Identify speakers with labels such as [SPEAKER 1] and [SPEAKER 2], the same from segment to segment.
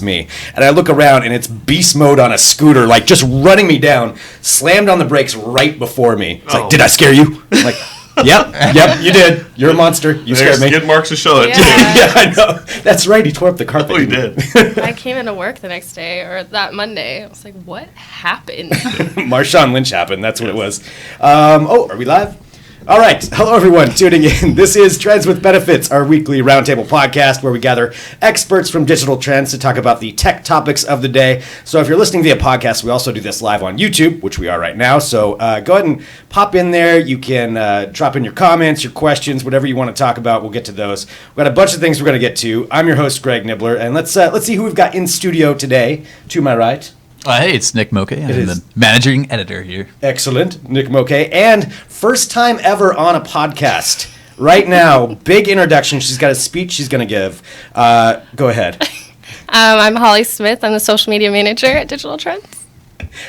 [SPEAKER 1] towards me. And I look around, and it's beast mode on a scooter, like just running me down, slammed on the brakes right before me. It's like, did I scare you? I'm like, yep, you did. You're a monster. You scared me.
[SPEAKER 2] Skid marks to show it.
[SPEAKER 1] Yeah, I know. That's right. He tore up the carpet.
[SPEAKER 2] Oh, he did.
[SPEAKER 3] I came into work the next day, or that Monday. I was like, what happened?
[SPEAKER 1] Marshawn Lynch happened. That's what it was. Are we live? All right. Hello, everyone tuning in. This is Trends with Benefits, our weekly roundtable podcast where we gather experts from digital trends to talk about the tech topics of the day. So if you're listening via podcast, we also do this live on YouTube, which we are right now. So go ahead and pop in there. You can drop in your comments, your questions, whatever you want to talk about. We'll get to those. We've got a bunch of things we're going to get to. I'm your host, Greg Nibbler, and let's see who we've got in studio today. To my right.
[SPEAKER 4] Hey, it's Nick Moke. I'm the managing editor here.
[SPEAKER 1] Excellent, Nick Moke. And first time ever on a podcast. Right now, big introduction. She's got a speech she's going to give. Go ahead.
[SPEAKER 3] I'm Holly Smith. I'm the social media manager at Digital Trends.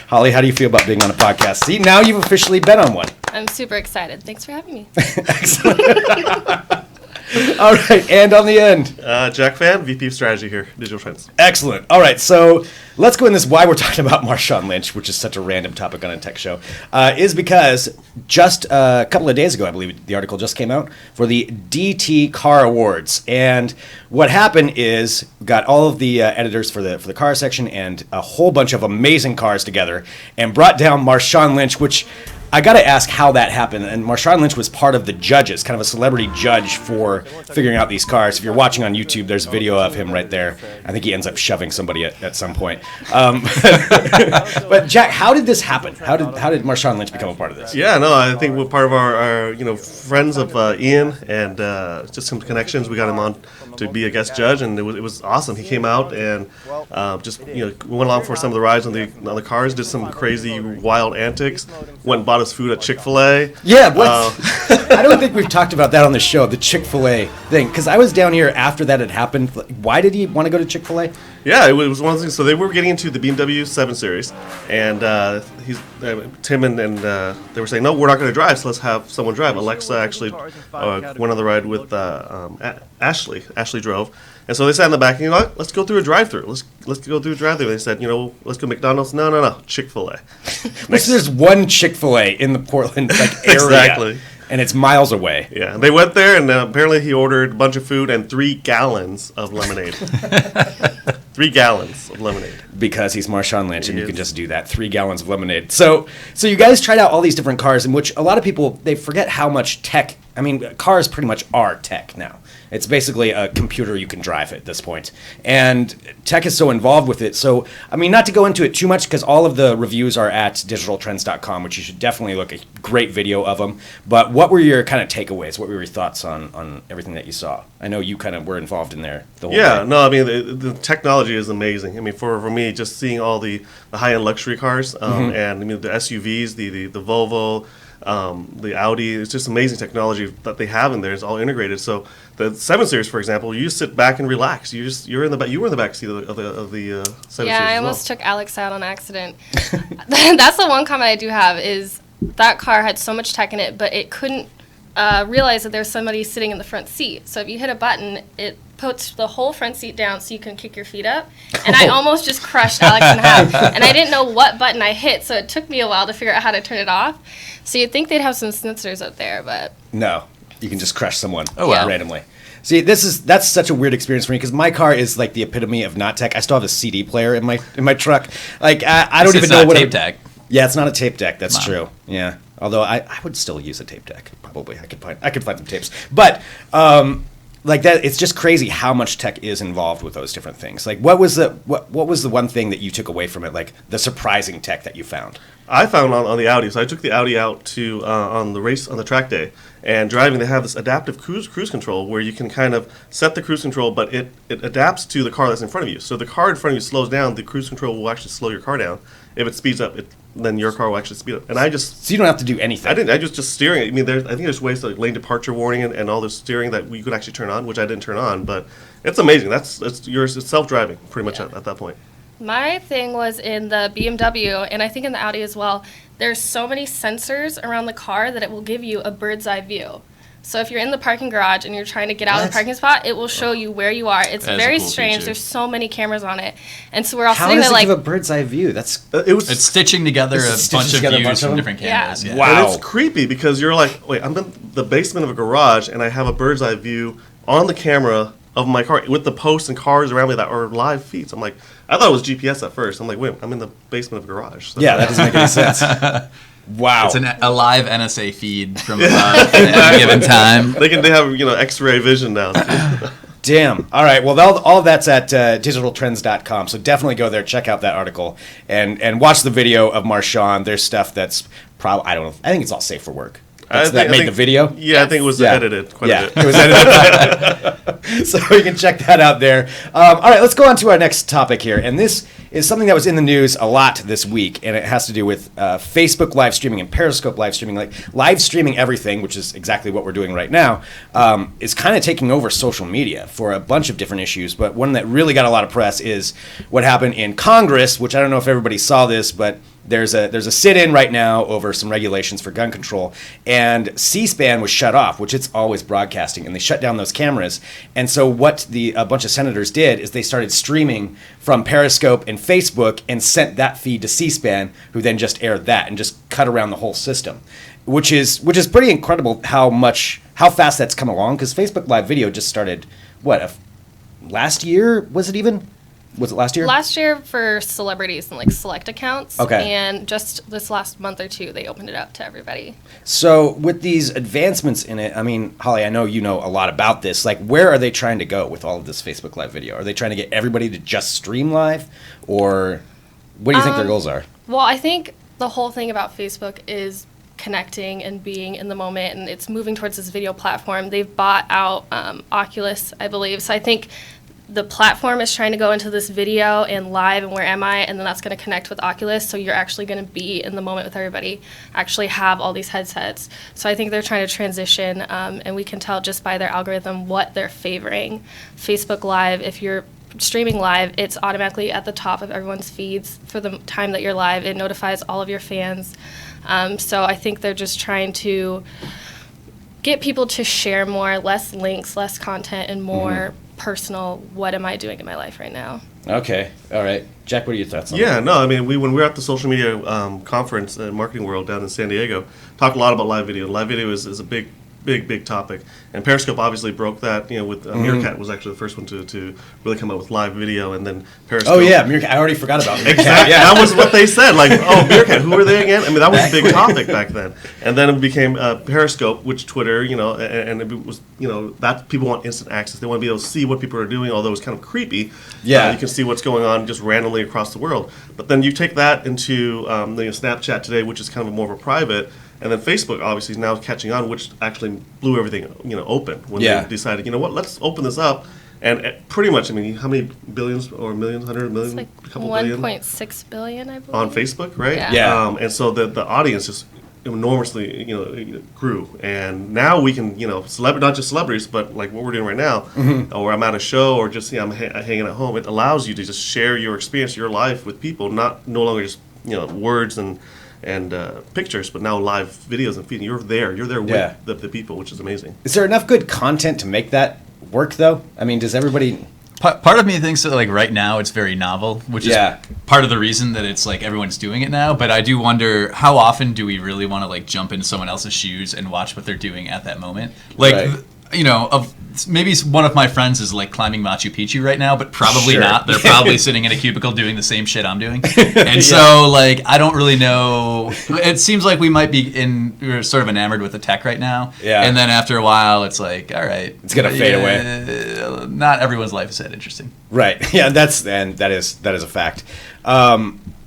[SPEAKER 1] Holly, how do you feel about being on a podcast? See, now you've officially been on one.
[SPEAKER 3] I'm super excited. Thanks for having me.
[SPEAKER 1] Excellent. All right, and on the end.
[SPEAKER 2] Jack Fan, VP of Strategy here, Digital Trends.
[SPEAKER 1] Excellent. All right, so let's go in this why we're talking about Marshawn Lynch, which is such a random topic on a tech show, is because just a couple of days ago, I believe the article just came out, for the DT Car Awards. And what happened is we got all of the editors for the car section and a whole bunch of amazing cars together and brought down Marshawn Lynch, which I got to ask how that happened. And Marshawn Lynch was part of the judges, kind of a celebrity judge for figuring out these cars. If you're watching on YouTube, there's a video of him right there. I think he ends up shoving somebody at some point. But Jack, how did this happen? How did Marshawn Lynch become a part of this?
[SPEAKER 2] Yeah, no, I think we're part of our friends of Ian and just some connections. We got him on to be a guest judge, and it was awesome. He came out and went along for some of the rides on the cars, did some crazy wild antics, went and bought his food at Chick-fil-A.
[SPEAKER 1] Yeah, I don't think we've talked about that on the show, the Chick-fil-A thing, because I was down here after that had happened. Why did he want to go to Chick-fil-A?
[SPEAKER 2] Yeah, it was one of the things. So they were getting into the BMW 7 Series, and Tim and they were saying, no, we're not going to drive, so let's have someone drive. Alexa actually went on the ride with Ashley. Ashley drove. And so they sat in the back, and let's go through a drive-through. Let's go through a drive-through. They said, let's go McDonald's. No, Chick-fil-A.
[SPEAKER 1] Which there's one Chick-fil-A in the Portland area.
[SPEAKER 2] Exactly.
[SPEAKER 1] And it's miles away.
[SPEAKER 2] Yeah, they went there, and apparently he ordered a bunch of food and 3 gallons of lemonade. 3 gallons of lemonade.
[SPEAKER 1] Because he's Marshawn Lynch, and you can just do that. 3 gallons of lemonade. So you guys tried out all these different cars, in which a lot of people, they forget how much tech. I mean, cars pretty much are tech now. It's basically a computer you can drive at this point. And tech is so involved with it. So, I mean, not to go into it too much, because all of the reviews are at digitaltrends.com, which you should definitely look at. Great video of them. But what were your kind of takeaways? What were your thoughts on everything that you saw? I know you kind of were involved in there the whole day.
[SPEAKER 2] No, I mean, the technology is amazing. I mean, for me, just seeing all the high-end luxury cars, and I mean, the SUVs, the Volvo, the Audi, it's just amazing technology that they have in there. It's all integrated. So the 7 Series, for example, you just sit back and relax. You were in the back seat of the 7 Series.
[SPEAKER 3] Yeah, I almost took Alex out on accident. That's the one comment I do have is that car had so much tech in it, but it couldn't realize that there's somebody sitting in the front seat. So if you hit a button, it puts the whole front seat down so you can kick your feet up. And I almost just crushed Alex in half. And I didn't know what button I hit, so it took me a while to figure out how to turn it off. So you'd think they'd have some sensors out there, but
[SPEAKER 1] no, you can just crush someone randomly. See, that's such a weird experience for me, because my car is like the epitome of not tech. I still have a CD player in my truck. Like I don't even know what
[SPEAKER 4] tape deck.
[SPEAKER 1] Yeah, it's not a tape deck. That's true. Yeah, although I would still use a tape deck. Probably I could find some tapes, but like that, it's just crazy how much tech is involved with those different things. Like, what was the one thing that you took away from it? Like the surprising tech that you found?
[SPEAKER 2] I found on the Audi. So I took the Audi out to on the track day, and driving. They have this adaptive cruise control where you can kind of set the cruise control, but it adapts to the car that's in front of you. So if the car in front of you slows down, the cruise control will actually slow your car down. If it speeds up, then your car will actually speed up. And so
[SPEAKER 1] you don't have to do anything.
[SPEAKER 2] I didn't. I just steering it. I mean, I think there's ways to like lane departure warning and all this steering that you could actually turn on, which I didn't turn on. But it's amazing. It's self-driving pretty much at that point.
[SPEAKER 3] My thing was in the BMW, and I think in the Audi as well, there's so many sensors around the car that it will give you a bird's eye view. So if you're in the parking garage and you're trying to get out of the parking spot, it will show you where you are. It's very strange. Feature. There's so many cameras on it. And so we're all sitting there like...
[SPEAKER 1] How does it give a bird's eye view? That's
[SPEAKER 4] it's stitching together a bunch of views from different cameras.
[SPEAKER 3] Yeah.
[SPEAKER 2] Wow. And it's creepy because you're like, wait, I'm in the basement of a garage and I have a bird's eye view on the camera of my car with the posts and cars around me that are live feeds. I'm like, I thought it was GPS at first. I'm like, wait, I'm in the basement of a garage. So
[SPEAKER 1] that doesn't make any sense. Wow.
[SPEAKER 4] It's a live NSA feed from at any given time.
[SPEAKER 2] They have, X-ray vision now.
[SPEAKER 1] Damn. All right. Well, all of that's at digitaltrends.com. So definitely go there, check out that article, and watch the video of Marshawn. There's stuff that's probably, I don't know. I think it's all safe for work. That made the video?
[SPEAKER 2] Yeah, I think it was edited quite a bit.
[SPEAKER 1] It was edited. So you can check that out there. All right, let's go on to our next topic here. And this is something that was in the news a lot this week, and it has to do with Facebook live streaming and Periscope live streaming. Like live streaming everything, which is exactly what we're doing right now, is kind of taking over social media for a bunch of different issues. But one that really got a lot of press is what happened in Congress, which I don't know if everybody saw this, but there's a sit-in right now over some regulations for gun control, and C-SPAN was shut off, which it's always broadcasting, and they shut down those cameras. And so what a bunch of senators did is they started streaming from Periscope and Facebook and sent that feed to C-SPAN, who then just aired that and just cut around the whole system, which is pretty incredible how fast that's come along, because Facebook Live Video just started last year? Was it last year?
[SPEAKER 3] Last year for celebrities and like select accounts.
[SPEAKER 1] Okay.
[SPEAKER 3] And just this last month or two, they opened it up to everybody.
[SPEAKER 1] So with these advancements in it, I mean, Holly, I know you know a lot about this. Like, where are they trying to go with all of this Facebook Live Video? Are they trying to get everybody to just stream live? Or what do you think their goals are?
[SPEAKER 3] Well, I think the whole thing about Facebook is connecting and being in the moment, and it's moving towards this video platform. They've bought out Oculus, I believe. So I think the platform is trying to go into this video and live and where am I, and then that's going to connect with Oculus, so you're actually going to be in the moment with everybody, actually have all these headsets. So I think they're trying to transition, and we can tell just by their algorithm what they're favoring. Facebook Live, if you're streaming live, it's automatically at the top of everyone's feeds for the time that you're live. It notifies all of your fans. So I think they're just trying to get people to share more, less links, less content, and more personal, what am I doing in my life right now?
[SPEAKER 1] Okay. All right. Jack, what are your thoughts on that?
[SPEAKER 2] Yeah, no, I mean, when we were at the social media conference at Marketing World down in San Diego, talked a lot about live video. Live video is a big topic. And Periscope obviously broke that, with Meerkat was actually the first one to really come out with live video, and then Periscope.
[SPEAKER 1] Oh, yeah, Meerkat. I already forgot about Meerkat.
[SPEAKER 2] Exactly. Yeah, that was what they said. Like, oh, Meerkat, who are they again? I mean, that was a big topic back then. And then it became Periscope, which Twitter, and it was, that people want instant access. They want to be able to see what people are doing, although it's kind of creepy.
[SPEAKER 1] Yeah.
[SPEAKER 2] You can see what's going on just randomly across the world. But then you take that into Snapchat today, which is kind of more of a private. And then Facebook obviously is now catching on, which actually blew everything open when they decided, let's open this up. And pretty much, I mean, how many billions or millions, 100 million,
[SPEAKER 3] it's like
[SPEAKER 2] a couple billion?
[SPEAKER 3] 1.6 billion, I believe.
[SPEAKER 2] On Facebook, right?
[SPEAKER 3] Yeah.
[SPEAKER 2] And so the audience just enormously, grew. And now we can, not just celebrities, but like what we're doing right now, or I'm at a show, or just I'm hanging at home. It allows you to just share your experience, your life with people, no longer just words and pictures, but now live videos and feeding. You're there with the people, which is amazing.
[SPEAKER 1] Is there enough good content to make that work, though? I mean, does everybody...
[SPEAKER 4] Part of me thinks that like right now it's very novel, which is part of the reason that it's like everyone's doing it now. But I do wonder, how often do we really want to like jump into someone else's shoes and watch what they're doing at that moment? Like, maybe one of my friends is like climbing Machu Picchu right now, but probably not. They're probably sitting in a cubicle doing the same shit I'm doing. And so like, I don't really know. It seems like we're sort of enamored with the tech right now.
[SPEAKER 1] Yeah.
[SPEAKER 4] And then after a while, it's like, all right.
[SPEAKER 1] It's going to fade away.
[SPEAKER 4] Not everyone's life is that interesting.
[SPEAKER 1] Right. Yeah, that is a fact. I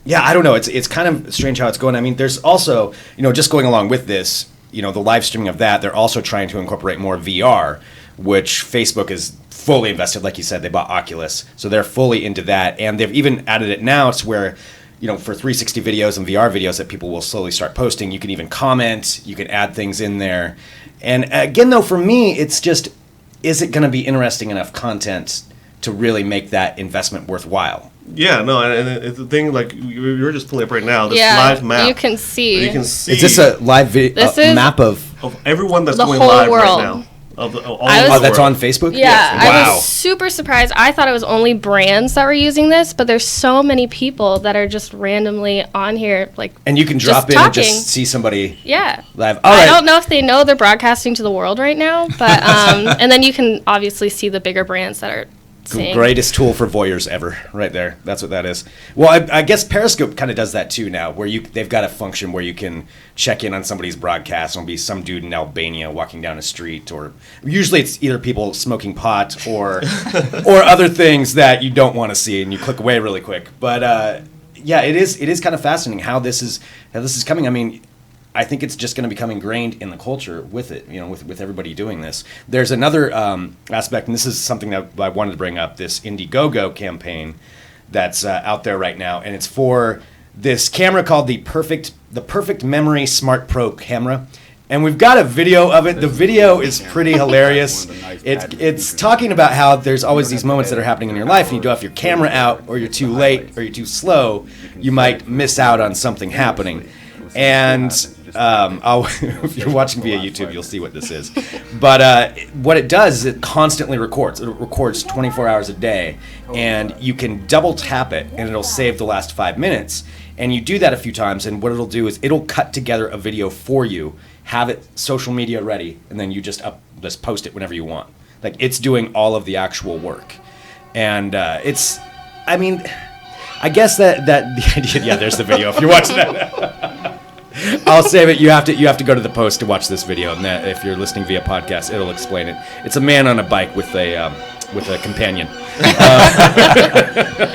[SPEAKER 1] don't know. It's kind of strange how it's going. I mean, there's also, just going along with this, the live streaming of that, they're also trying to incorporate more VR, which Facebook is fully invested. Like you said, they bought Oculus, so they're fully into that. And they've even added it now to where, for 360 videos and VR videos that people will slowly start posting, you can even comment, you can add things in there. And again, though, for me, it's just, is it going to be interesting enough content to really make that investment worthwhile?
[SPEAKER 2] Yeah, no, and it's the thing, like, you're just pulling up right now, this live map.
[SPEAKER 3] You can see.
[SPEAKER 1] Is this a live map of...
[SPEAKER 2] of everyone that's
[SPEAKER 3] The
[SPEAKER 2] going
[SPEAKER 3] whole
[SPEAKER 2] live
[SPEAKER 3] world.
[SPEAKER 2] right now.
[SPEAKER 1] That's on Facebook?
[SPEAKER 3] Yeah,
[SPEAKER 1] Wow.
[SPEAKER 3] I was super surprised. I thought it was only brands that were using this, but there's so many people that are just randomly on here, like.
[SPEAKER 1] And you can drop in and just see somebody live. All
[SPEAKER 3] I
[SPEAKER 1] right.
[SPEAKER 3] don't know if they know they're broadcasting to the world right now, but and then you can obviously see the bigger brands that are saying.
[SPEAKER 1] Greatest tool for voyeurs ever, right there. That's what that is. Well, I guess Periscope kind of does that too now, where they've got a function where you can check in on somebody's broadcast. It'll be some dude in Albania walking down a street, or usually it's either people smoking pot or other things that you don't want to see, and you click away really quick. But yeah, it is kind of fascinating how this is coming. I mean, I think it's just going to become ingrained in the culture with it, with everybody doing this. There's another aspect, and this is something that I wanted to bring up, this Indiegogo campaign that's out there right now, and it's for this camera called the Perfect Memory Smart Pro camera. And we've got a video of it. The video is pretty hilarious. It's talking about how there's always these moments that are happening in your life, and you don't have your camera out, or you're too late, or you're too slow, you might miss out on something happening. And if you're watching via YouTube, you'll see what this is. But what it does is it constantly records. It records 24 hours a day, and you can double tap it, and it'll save the last 5 minutes. And you do that a few times, and what it'll do is it'll cut together a video for you, have it social media ready, and then you just post it whenever you want. Like, it's doing all of the actual work. And I guess that the idea, yeah, there's the video if you're watching that. I'll save it. You have to go to the post to watch this video, and that, if you're listening via podcast, it'll explain it. It's a man on a bike with a companion.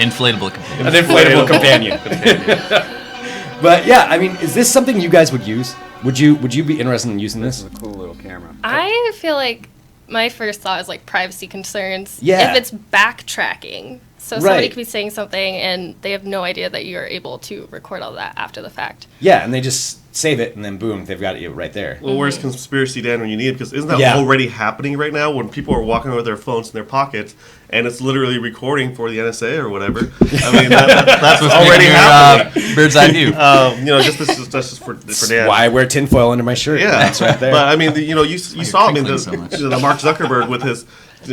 [SPEAKER 4] Inflatable companion.
[SPEAKER 1] An inflatable companion. But yeah, I mean, is this something you guys would use? Would you be interested in using this?
[SPEAKER 5] This is a cool little camera.
[SPEAKER 3] I feel like my first thought is like privacy concerns.
[SPEAKER 1] Yeah.
[SPEAKER 3] If it's backtracking. So somebody could be saying something and they have no idea that you're able to record all that after the fact.
[SPEAKER 1] Yeah, and they just save it, and then boom, they've got it right there.
[SPEAKER 2] Well, where's conspiracy Dan when you need it? Because isn't that already happening right now when people are walking with their phones in their pockets and it's literally recording for the NSA or whatever? I mean, that's already happening.
[SPEAKER 4] Bird's eye view.
[SPEAKER 2] Just for Dan.
[SPEAKER 1] Why I wear tinfoil under my shirt?
[SPEAKER 2] Yeah,
[SPEAKER 1] that's right there.
[SPEAKER 2] But I mean, you saw him in
[SPEAKER 4] so much.
[SPEAKER 2] the Mark Zuckerberg with his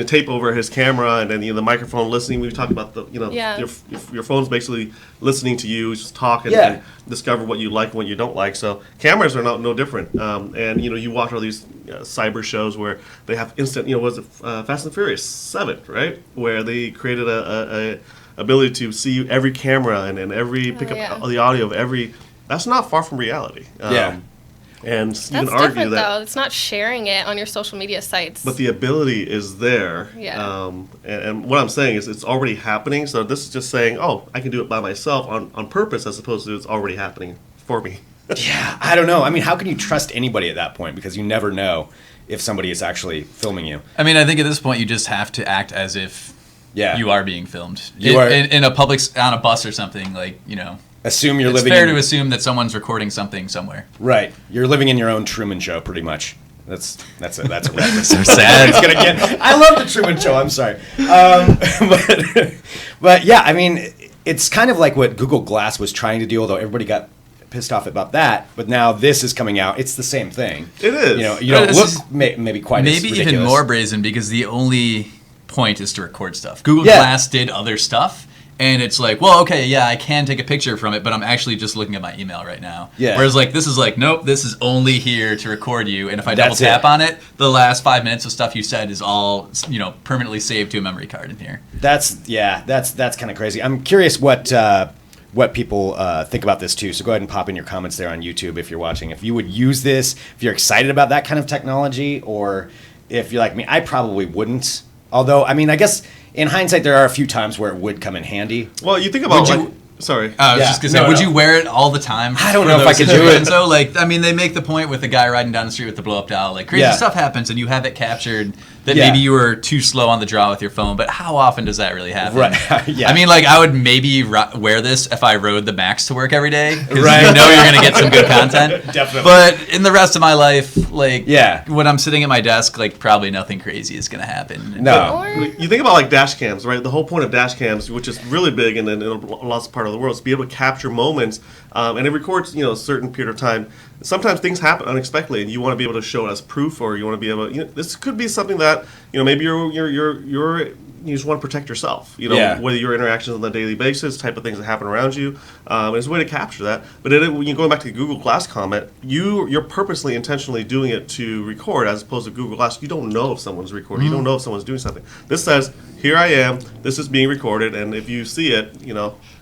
[SPEAKER 2] tape over his camera, and then the microphone listening. We talked about your phone's basically listening to you, just talk and discover what you like and what you don't like. So cameras are no different. And you watch all these cyber shows where they have instant. Was it Fast and Furious 7, right? Where they created a ability to see every camera and every pick up the audio of every. That's not far from reality. And
[SPEAKER 3] That's
[SPEAKER 2] you can argue
[SPEAKER 3] different,
[SPEAKER 2] that.
[SPEAKER 3] though. It's not sharing it on your social media sites.
[SPEAKER 2] But the ability is there.
[SPEAKER 3] Yeah.
[SPEAKER 2] And what I'm saying is it's already happening. So this is just saying, oh, I can do it by myself on purpose as opposed to it's already happening for me.
[SPEAKER 1] Yeah, I don't know. I mean, how can you trust anybody at that point? Because you never know if somebody is actually filming you.
[SPEAKER 4] I mean, I think at this point you just have to act as if you are being filmed.
[SPEAKER 1] You are
[SPEAKER 4] in a on a bus or something,
[SPEAKER 1] Assume you're living.
[SPEAKER 4] It's fair to assume that someone's recording something somewhere.
[SPEAKER 1] Right, you're living in your own Truman Show, pretty much. That's a reference.
[SPEAKER 4] So sad.
[SPEAKER 1] It's gonna get. I love the Truman Show. I'm sorry, but yeah, I mean, it's kind of like what Google Glass was trying to do, although everybody got pissed off about that. But now this is coming out. It's the same thing.
[SPEAKER 2] It is.
[SPEAKER 1] You don't look maybe quite as
[SPEAKER 4] maybe
[SPEAKER 1] ridiculous.
[SPEAKER 4] even more brazen because the only point is to record stuff. Google Glass did other stuff. And it's like, well, okay, yeah, I can take a picture from it, but I'm actually just looking at my email right now.
[SPEAKER 1] Yeah.
[SPEAKER 4] Whereas, this is like, nope, this is only here to record you. And if I double
[SPEAKER 1] That's
[SPEAKER 4] tap
[SPEAKER 1] it.
[SPEAKER 4] on it, the last 5 minutes of stuff you said is all, permanently saved to a memory card in here.
[SPEAKER 1] That's kind of crazy. I'm curious what people think about this too. So go ahead and pop in your comments there on YouTube if you're watching. If you would use this, if you're excited about that kind of technology, or if you're like me, I probably wouldn't. Although, I mean, I guess in hindsight, there are a few times where it would come in handy.
[SPEAKER 2] Well, you think about sorry.
[SPEAKER 4] I was just going to say, would you wear it all the time?
[SPEAKER 1] I don't know if I could do it.
[SPEAKER 4] So, they make the point with the guy riding down the street with the blow-up doll. Crazy stuff happens, and you have it captured that maybe you were too slow on the draw with your phone, but how often does that really happen?
[SPEAKER 1] Right. Yeah.
[SPEAKER 4] I mean, I would maybe wear this if I rode the Max to work every day, because
[SPEAKER 1] right.
[SPEAKER 4] you're going to get some good content.
[SPEAKER 1] Definitely.
[SPEAKER 4] But in the rest of my life, Like,
[SPEAKER 1] Yeah.
[SPEAKER 4] when I'm sitting at my desk, like, probably nothing crazy is going to happen.
[SPEAKER 1] No.
[SPEAKER 2] You think about like dash cams, right? The whole point of dash cams, which is really big in lots of part of the world, is to be able to capture moments, and it records, a certain period of time. Sometimes things happen unexpectedly, and you want to be able to show it as proof, or you want to be able. This could be something that maybe you just want to protect yourself. Whether your interactions on a daily basis, type of things that happen around you. There's a way to capture that. But when you're going back to the Google Glass comment, you're purposely, intentionally doing it to record, as opposed to Google Glass. You don't know if someone's recording. You don't know if someone's doing something. This says, "Here I am. This is being recorded, and if you see it,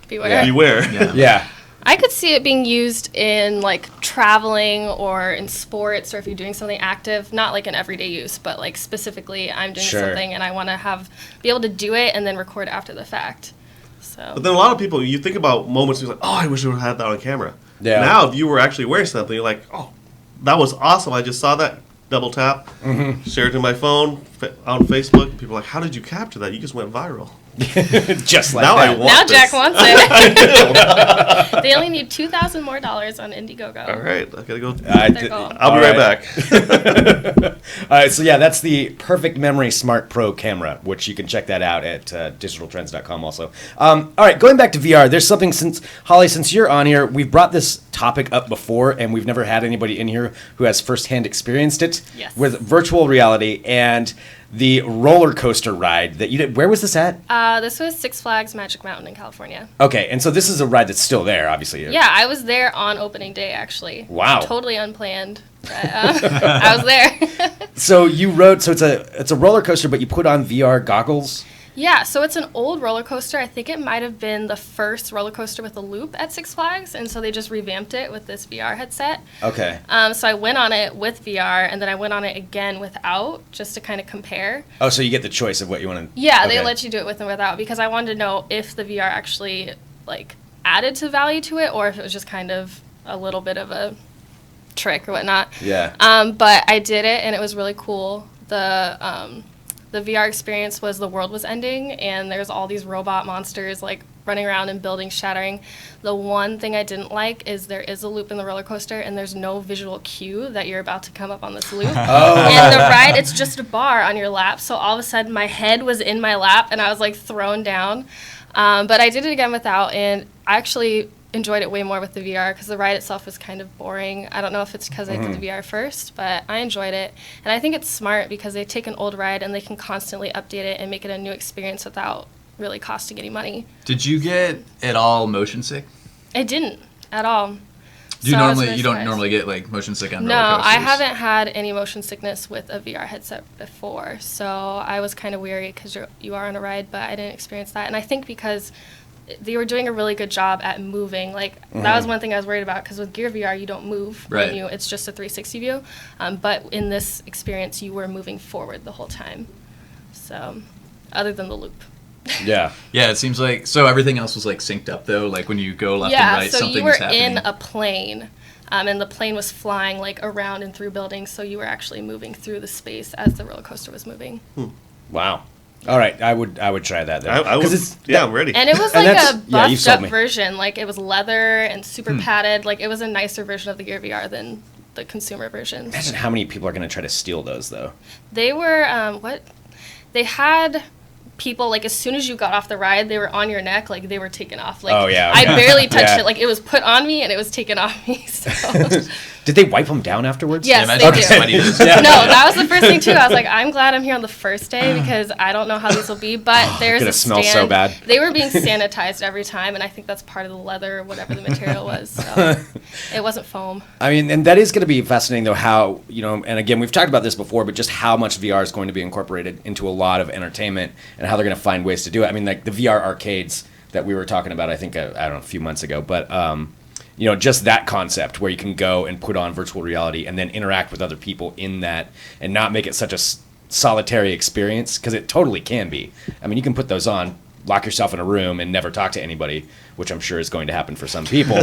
[SPEAKER 3] beware."
[SPEAKER 2] Beware.
[SPEAKER 1] Yeah.
[SPEAKER 3] I could see it being used in like traveling or in sports, or if you're doing something active, not like an everyday use, but like specifically I'm doing something and I want to be able to do it and then record after the fact. So.
[SPEAKER 2] But then a lot of people, you think about moments, you're like, oh, I wish I would have had that on camera.
[SPEAKER 1] Yeah.
[SPEAKER 2] Now, if you were actually wearing something, you're like, oh, that was awesome. I just saw that. Double tap, share it to my phone, on Facebook. People are like, how did you capture that? You just went viral.
[SPEAKER 1] Just like
[SPEAKER 2] now
[SPEAKER 1] that.
[SPEAKER 2] I want
[SPEAKER 3] Now
[SPEAKER 2] this.
[SPEAKER 3] Jack wants it. They only need $2,000 more on Indiegogo.
[SPEAKER 2] All right, I gotta go.
[SPEAKER 3] Their goal.
[SPEAKER 2] I'll be right back.
[SPEAKER 1] All right, so yeah, that's the Perfect Memory Smart Pro camera, which you can check that out at digitaltrends.com also. All right, going back to VR, there's something Holly, since you're on here, we've brought this topic up before, and we've never had anybody in here who has firsthand experienced it with virtual reality and the roller coaster ride that you did. Where was this at?
[SPEAKER 3] This was Six Flags Magic Mountain in California.
[SPEAKER 1] Okay, and so this is a ride that's still there, obviously.
[SPEAKER 3] Yeah, I was there on opening day, actually.
[SPEAKER 1] Wow.
[SPEAKER 3] Totally unplanned. But, I was there.
[SPEAKER 1] So you rode. So it's a roller coaster, but you put on VR goggles.
[SPEAKER 3] Yeah, so it's an old roller coaster. I think it might have been the first roller coaster with a loop at Six Flags, and so they just revamped it with this VR headset.
[SPEAKER 1] Okay.
[SPEAKER 3] So I went on it with VR, and then I went on it again without, just to kind of compare.
[SPEAKER 1] Oh, so you get the choice of what you want to.
[SPEAKER 3] Yeah,
[SPEAKER 1] okay.
[SPEAKER 3] they let you do it with and without, because I wanted to know if the VR actually like added to value to it, or if it was just kind of a little bit of a trick or whatnot.
[SPEAKER 1] Yeah.
[SPEAKER 3] But I did it, and it was really cool. The VR experience was the world was ending, and there's all these robot monsters like running around and buildings shattering. The one thing I didn't like is there is a loop in the roller coaster, and there's no visual cue that you're about to come up on this loop. And the ride, it's just a bar on your lap, so all of a sudden my head was in my lap, and I was like thrown down. But I did it again without, and I actually enjoyed it way more with the VR because the ride itself was kind of boring. I don't know if it's because I did the VR first, but I enjoyed it. And I think it's smart because they take an old ride and they can constantly update it and make it a new experience without really costing any money.
[SPEAKER 4] Did you get at all motion sick?
[SPEAKER 3] It didn't at all.
[SPEAKER 4] You don't normally get like motion sick on roller coasters?
[SPEAKER 3] No, I haven't had any motion sickness with a VR headset before, so I was kind of weary because you are on a ride, but I didn't experience that. And I think because they were doing a really good job at moving. Like, that was one thing I was worried about, because with Gear VR, you don't move.
[SPEAKER 4] Right.
[SPEAKER 3] It's just a 360 view. But in this experience, you were moving forward the whole time. So, other than the loop.
[SPEAKER 1] Yeah.
[SPEAKER 4] Yeah, it seems like, so everything else was like synced up though, like when you go left and right,
[SPEAKER 3] so
[SPEAKER 4] something
[SPEAKER 3] you were
[SPEAKER 4] is happening.
[SPEAKER 3] in a plane, and the plane was flying like around and through buildings, so you were actually moving through the space as the roller coaster was moving.
[SPEAKER 1] Wow. All right, I would try that then.
[SPEAKER 2] I would. I'm ready.
[SPEAKER 3] And it was
[SPEAKER 1] And
[SPEAKER 3] like
[SPEAKER 1] that's-
[SPEAKER 3] a
[SPEAKER 1] yeah, you've
[SPEAKER 3] buffed
[SPEAKER 1] sold
[SPEAKER 3] up
[SPEAKER 1] me.
[SPEAKER 3] version. Like, it was leather and super padded. Like, it was a nicer version of the Gear VR than the consumer version.
[SPEAKER 1] Imagine how many people are going to try to steal those, though.
[SPEAKER 3] They were, they had people, like, as soon as you got off the ride, they were on your neck, like, they were taken off. Like,
[SPEAKER 1] Oh, yeah,
[SPEAKER 3] I
[SPEAKER 1] okay.
[SPEAKER 3] barely touched
[SPEAKER 1] Yeah.
[SPEAKER 3] it. Like, it was put on me, and it was taken off me, so...
[SPEAKER 1] Did they wipe them down afterwards?
[SPEAKER 3] Yes,
[SPEAKER 4] Yeah,
[SPEAKER 3] they
[SPEAKER 4] imagine
[SPEAKER 3] do.
[SPEAKER 4] how sweaty it is.
[SPEAKER 3] No, that was the first thing too. I was like, I'm glad I'm here on the first day because I don't know how these will be. But there's
[SPEAKER 1] gonna
[SPEAKER 3] a
[SPEAKER 1] smell
[SPEAKER 3] stand.
[SPEAKER 1] so bad.
[SPEAKER 3] They were being sanitized every time, and I think that's part of the leather or whatever the material was. So it wasn't foam.
[SPEAKER 1] I mean, and that is going to be fascinating, though, how, and again, we've talked about this before, but just how much VR is going to be incorporated into a lot of entertainment and how they're going to find ways to do it. I mean, like the VR arcades that we were talking about, I think, I don't know, a few months ago, but, just that concept where you can go and put on virtual reality and then interact with other people in that and not make it such a solitary experience, because it totally can be. I mean, you can put those on, lock yourself in a room and never talk to anybody, which I'm sure is going to happen for some people.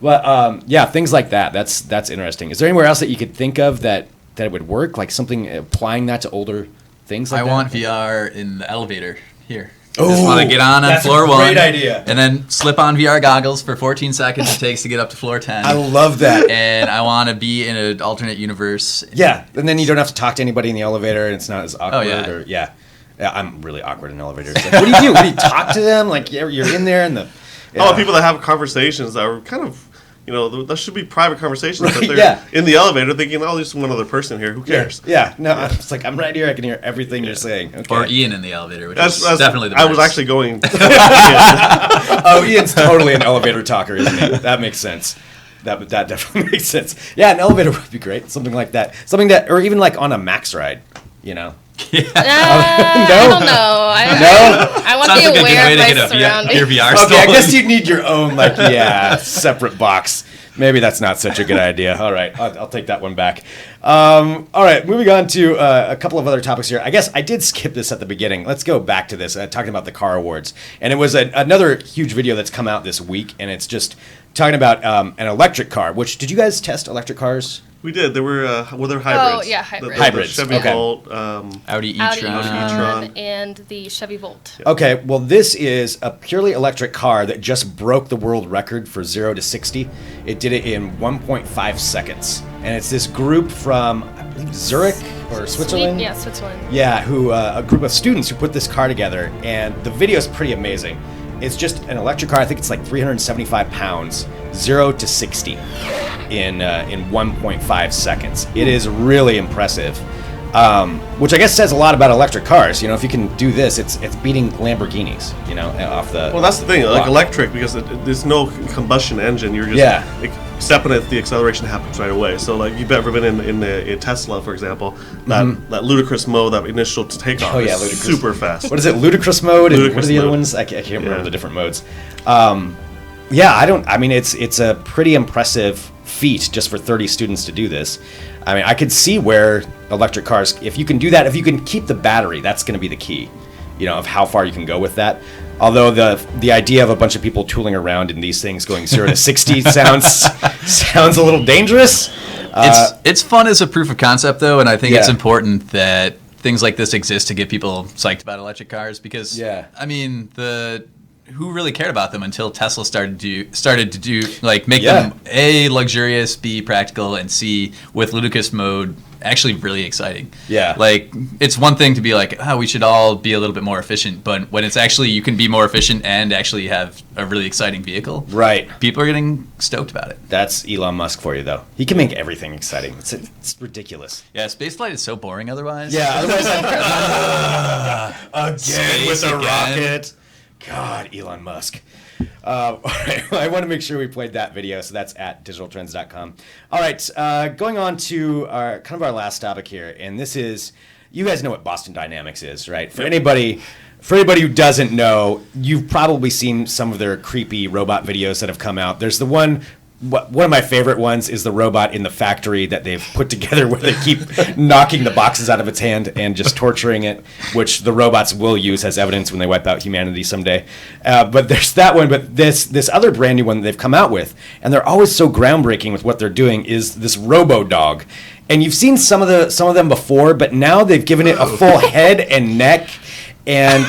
[SPEAKER 1] but yeah, things like that. That's interesting. Is there anywhere else that you could think of that it would work? Like something applying that to older things like
[SPEAKER 4] I
[SPEAKER 1] that?
[SPEAKER 4] want VR in the elevator here. Just want to get on
[SPEAKER 1] that's
[SPEAKER 4] floor
[SPEAKER 1] a
[SPEAKER 4] 1.
[SPEAKER 1] great idea.
[SPEAKER 4] And then slip on VR goggles for 14 seconds it takes to get up to floor 10.
[SPEAKER 1] I love that.
[SPEAKER 4] And I want to be in an alternate universe.
[SPEAKER 1] Yeah, and then you don't have to talk to anybody in the elevator, and it's not as awkward.
[SPEAKER 4] Oh, yeah.
[SPEAKER 1] Yeah, I'm really awkward in elevators. Like, what do you do? What do you talk to them? Like, you're in there, and the...
[SPEAKER 2] Oh, people that have conversations that are kind of, that should be private conversations.
[SPEAKER 1] Right,
[SPEAKER 2] but they're in the elevator thinking, oh, there's one other person here. Who cares?
[SPEAKER 1] Yeah. No, it's like, I'm right here. I can hear everything you're saying. Okay.
[SPEAKER 4] Or Ian in the elevator, which is definitely the
[SPEAKER 2] I
[SPEAKER 4] worst.
[SPEAKER 2] was actually going...
[SPEAKER 1] Oh, Ian's totally an elevator talker, isn't he? That makes sense. That definitely makes sense. Yeah, an elevator would be great. Something like that. Or even like on a Max ride,
[SPEAKER 3] I
[SPEAKER 1] No?
[SPEAKER 3] don't know. I want
[SPEAKER 4] Sounds
[SPEAKER 3] to
[SPEAKER 4] like
[SPEAKER 3] be
[SPEAKER 4] a good
[SPEAKER 3] aware
[SPEAKER 4] way
[SPEAKER 3] of
[SPEAKER 4] to
[SPEAKER 3] my
[SPEAKER 4] get
[SPEAKER 3] surroundings.
[SPEAKER 4] your VR
[SPEAKER 1] Okay, I
[SPEAKER 4] stolen.
[SPEAKER 1] guess you'd need your own, separate box. Maybe that's not such a good idea. All right, I'll take that one back. All right, moving on to a couple of other topics here. I guess I did skip this at the beginning. Let's go back to this, talking about the car awards. And it was another huge video that's come out this week, and it's just talking about an electric car. Which, did you guys test electric cars?
[SPEAKER 2] We did. They were they're hybrids.
[SPEAKER 3] Oh, yeah, hybrids.
[SPEAKER 1] Hybrids,
[SPEAKER 2] The Chevy
[SPEAKER 1] okay.
[SPEAKER 2] Volt.
[SPEAKER 4] Audi e-tron.
[SPEAKER 3] Audi
[SPEAKER 2] e-tron.
[SPEAKER 3] e-tron and the Chevy Volt.
[SPEAKER 1] Okay, well, this is a purely electric car that just broke the world record for 0 to 60. It did it in 1.5 seconds. And it's this group from, I believe, Zurich or Switzerland?
[SPEAKER 3] Yeah, Switzerland.
[SPEAKER 1] Yeah, a group of students who put this car together. And the video is pretty amazing. It's just an electric car. I think it's like 375 pounds, 0 to 60 in 1.5 seconds. It is really impressive. Which I guess says a lot about electric cars. If you can do this, it's beating Lamborghinis. Off the.
[SPEAKER 2] Well, that's the thing. Like
[SPEAKER 1] block.
[SPEAKER 2] electric, because there's no combustion engine. You're just stepping it. The acceleration happens right away. So, like, you've ever been in a Tesla, for example, that ludicrous mode, that initial takeoff,
[SPEAKER 1] Oh, yeah,
[SPEAKER 2] is
[SPEAKER 1] ludicrous.
[SPEAKER 2] super fast.
[SPEAKER 1] What is it? Ludicrous mode. And what are
[SPEAKER 2] Ludicrous
[SPEAKER 1] the other
[SPEAKER 2] mode.
[SPEAKER 1] ones? I can't remember the different modes. It's a pretty impressive feat just for 30 students to do this. I mean, I could see where electric cars, if you can do that, if you can keep the battery, that's going to be the key, of how far you can go with that. Although the idea of a bunch of people tooling around in these things going 0 to 60 sounds a little dangerous.
[SPEAKER 4] It's fun as a proof of concept, though, and I think it's
[SPEAKER 1] Yeah.
[SPEAKER 4] important that things like this exist to get people psyched about electric cars because, I mean, who really cared about them until Tesla started to do make them A, luxurious, B, practical, and C, with ludicrous mode, actually really exciting.
[SPEAKER 1] Yeah.
[SPEAKER 4] Like, it's one thing to be like, we should all be a little bit more efficient, but when it's actually you can be more efficient and actually have a really exciting vehicle,
[SPEAKER 1] Right.
[SPEAKER 4] people are getting stoked about it.
[SPEAKER 1] That's Elon Musk for you, though. He can make everything exciting. It's ridiculous.
[SPEAKER 4] Yeah, spaceflight is so boring otherwise.
[SPEAKER 1] Yeah, otherwise again
[SPEAKER 4] Space
[SPEAKER 1] with a
[SPEAKER 4] again.
[SPEAKER 1] rocket. God, Elon Musk. All right, I want to make sure we played that video, so that's at digitaltrends.com. All right, going on to our last topic here, and this is, you guys know what Boston Dynamics is, right? For anybody who doesn't know, you've probably seen some of their creepy robot videos that have come out. There's the one of my favorite ones is the robot in the factory that they've put together where they keep knocking the boxes out of its hand and just torturing it, which the robots will use as evidence when they wipe out humanity someday. But there's that one, but this other brand new one that they've come out with, and they're always so groundbreaking with what they're doing, is this Robo dog. And you've seen some of them before, but now they've given it a full head and neck. And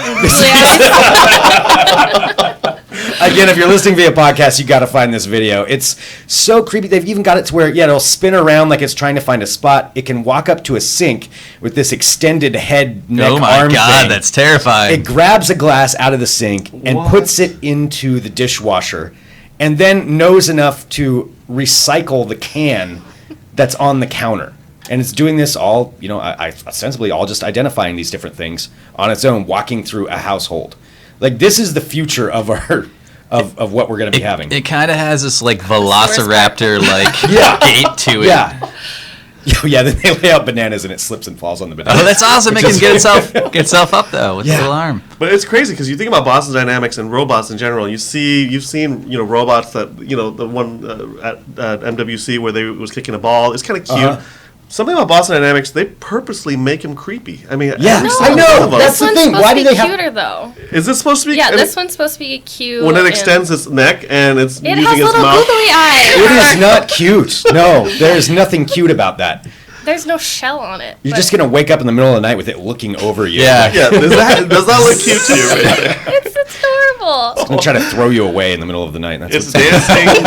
[SPEAKER 1] again, if you're listening via podcast, you got to find this video. It's so creepy. They've even got it to where, it'll spin around like it's trying to find a spot. It can walk up to a sink with this extended head, neck,
[SPEAKER 4] Oh my
[SPEAKER 1] arm
[SPEAKER 4] God,
[SPEAKER 1] thing.
[SPEAKER 4] that's terrifying.
[SPEAKER 1] It grabs a glass out of the sink and puts it into the dishwasher, and then knows enough to recycle the can that's on the counter. And it's doing this all, ostensibly all just identifying these different things on its own, walking through a household. Like, this is the future of our of what we're going to be having.
[SPEAKER 4] It kind of has this velociraptor gait to it.
[SPEAKER 1] Yeah. Yeah, then they lay out bananas and it slips and falls on the banana.
[SPEAKER 4] Oh, that's awesome! It can get itself up though with the little arm.
[SPEAKER 2] But it's crazy because you think about Boston Dynamics and robots in general. You've seen robots that the one at MWC where they was kicking a ball. It's kind of cute.
[SPEAKER 1] Uh-huh.
[SPEAKER 2] Something about Boston Dynamics, they purposely make him creepy. I mean,
[SPEAKER 1] Yeah,
[SPEAKER 2] every
[SPEAKER 1] I
[SPEAKER 2] single
[SPEAKER 1] know.
[SPEAKER 2] one of them.
[SPEAKER 1] That's
[SPEAKER 3] This
[SPEAKER 1] the
[SPEAKER 3] one's
[SPEAKER 1] thing.
[SPEAKER 3] supposed
[SPEAKER 1] Why
[SPEAKER 3] to
[SPEAKER 1] do
[SPEAKER 3] be
[SPEAKER 1] they have?
[SPEAKER 3] cuter, though.
[SPEAKER 2] Is this supposed to be?
[SPEAKER 3] Yeah, this one's supposed to be cute.
[SPEAKER 2] When it
[SPEAKER 3] and
[SPEAKER 2] extends its neck and it's
[SPEAKER 3] it
[SPEAKER 2] using
[SPEAKER 3] has
[SPEAKER 2] its
[SPEAKER 3] little
[SPEAKER 2] mouth.
[SPEAKER 3] googly eyes.
[SPEAKER 1] It is not cute. No, there's nothing cute about that.
[SPEAKER 3] there's no shell on it.
[SPEAKER 1] You're just gonna wake up in the middle of the night with it looking over you.
[SPEAKER 4] Yeah.
[SPEAKER 2] Yeah, does that look cute to you? Right?
[SPEAKER 3] It's adorable.
[SPEAKER 1] It's gonna try to throw you away in the middle of the night. That's
[SPEAKER 2] It's
[SPEAKER 1] what's
[SPEAKER 2] dancing.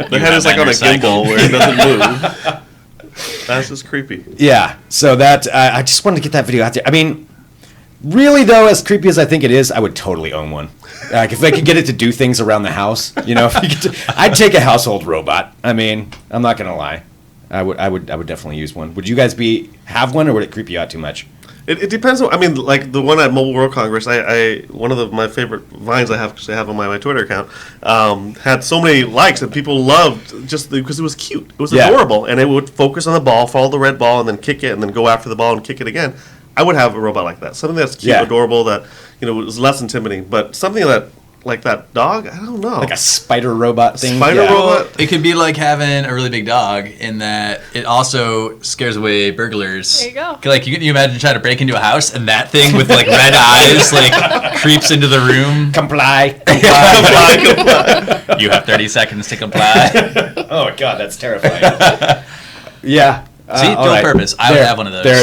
[SPEAKER 2] The head is like on a
[SPEAKER 4] Recycle.
[SPEAKER 2] gimbal where it doesn't move. That's just creepy.
[SPEAKER 1] Yeah. So that I just wanted to get that video out there. I mean, really though, as creepy as I think it is, I would totally own one. Like if I could get it to do things around the house, you know, I'd take a household robot. I mean, I'm not gonna lie. I would definitely use one. Would you guys have one, or would it creep you out too much?
[SPEAKER 2] It depends. I mean, like the one at Mobile World Congress, one of my favorite vines I have on my Twitter account had so many likes, and people loved just because it was cute. It was adorable, and it would focus on the ball, follow the red ball, and then kick it, and then go after the ball and kick it again. I would have a robot like that, something that's cute, adorable, that was less intimidating, but something that. Like that dog? I don't know.
[SPEAKER 1] Like a spider robot thing?
[SPEAKER 2] Robot?
[SPEAKER 4] It could be like having a really big dog in that it also scares away burglars.
[SPEAKER 3] There you go.
[SPEAKER 4] Like, you imagine trying to break into a house and that thing with like red eyes like creeps into the room.
[SPEAKER 1] Comply.
[SPEAKER 4] You have 30 seconds to comply.
[SPEAKER 1] Oh, God, that's terrifying. Yeah.
[SPEAKER 4] See, dual purpose. I would have one of those.
[SPEAKER 1] There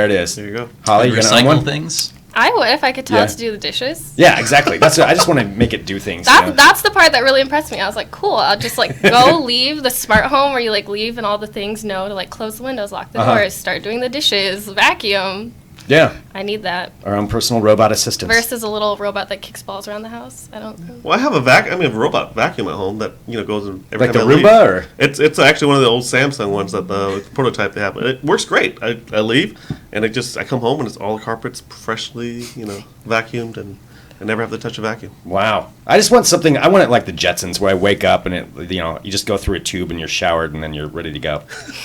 [SPEAKER 1] it is. There you go. Holly, you're going to own one?
[SPEAKER 4] Things.
[SPEAKER 3] I would if I could tell it to do the dishes.
[SPEAKER 1] Yeah, exactly. I just want to make it do things.
[SPEAKER 3] That's the part that really impressed me. I was like, cool. I'll just like go leave the smart home where you like leave and all the things know to like close the windows, lock the doors, start doing the dishes, vacuum.
[SPEAKER 1] Yeah.
[SPEAKER 3] I need that.
[SPEAKER 1] Our own personal robot assistants.
[SPEAKER 3] Versus a little robot that kicks balls around the house. I don't.
[SPEAKER 2] Well, I have a robot vacuum at home that goes in every
[SPEAKER 1] like
[SPEAKER 2] time
[SPEAKER 1] the
[SPEAKER 2] I leave.
[SPEAKER 1] Roomba, or
[SPEAKER 2] it's actually one of the old Samsung ones that the prototype they have. It works great. I leave and I come home and it's all the carpets freshly vacuumed, and I never have to touch a vacuum.
[SPEAKER 1] Wow. I just want something. I want it like the Jetsons, where I wake up and it you just go through a tube and you're showered and then you're ready to go.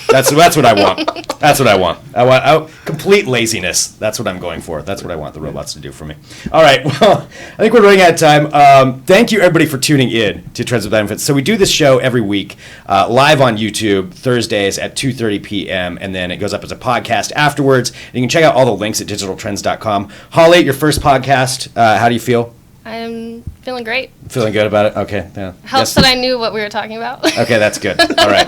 [SPEAKER 1] That's what I want. That's what I want. I want complete laziness. That's what I'm going for. That's what I want the robots to do for me. All right. Well, I think we're running out of time. Thank you, everybody, for tuning in to Trends with Benefits. So we do this show every week live on YouTube Thursdays at 2:30 p.m. and then it goes up as a podcast afterwards. And you can check out all the links at digitaltrends.com. Holly, your first podcast. How do you feel?
[SPEAKER 3] I'm feeling great.
[SPEAKER 1] Feeling good about it? Okay. Yeah.
[SPEAKER 3] Helps that I knew what we were talking about.
[SPEAKER 1] Okay, that's good. All right.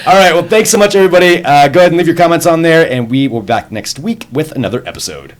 [SPEAKER 1] All right. Well, thanks so much, everybody. Go ahead and leave your comments on there, and we will be back next week with another episode.